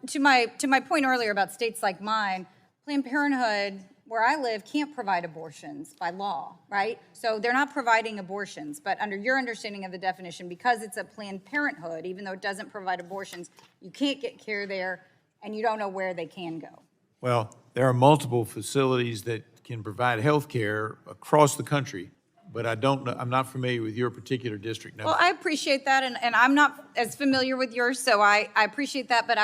to my point earlier about states like mine, Planned Parenthood, where I live, can't provide abortions by law, right? So they're not providing abortions, but under your understanding of the definition, because it's a Planned Parenthood, even though it doesn't provide abortions, you can't get care there, and you don't know where they can go. Well, there are multiple facilities that can provide health care across the country, but I'm not familiar with your particular district. Well, I appreciate that, and I'm not as familiar with yours, so I appreciate that, but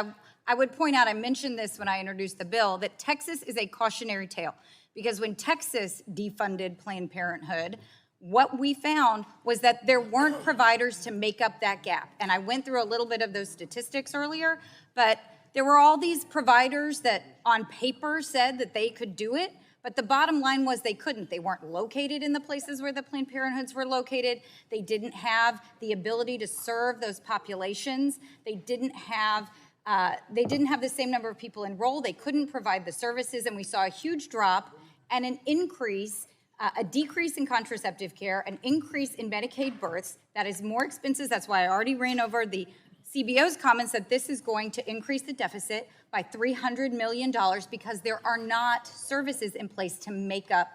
I would point out, I mentioned this when I introduced the bill, that Texas is a cautionary tale, because when Texas defunded Planned Parenthood, what we found was that there weren't providers to make up that gap. And I went through a little bit of those statistics earlier, but there were all these providers that on paper said that they could do it, but the bottom line was they couldn't. They weren't located in the places where the Planned Parenthoods were located. They didn't have the ability to serve those populations. They didn't have the same number of people enrolled. They couldn't provide the services, and we saw a huge drop and an increase, a decrease in contraceptive care, an increase in Medicaid births. That is more expenses. That's why I already ran over the CBO's comments that this is going to increase the deficit by $300 million because there are not services in place to make up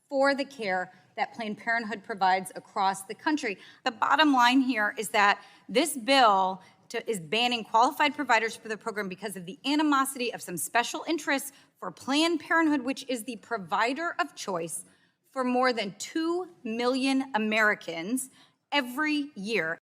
for the care that Planned Parenthood provides across the country. The bottom line here is that this bill is banning qualified providers for the program because of the animosity of some special interests for Planned Parenthood, which is the provider of choice for more than 2 million Americans every year.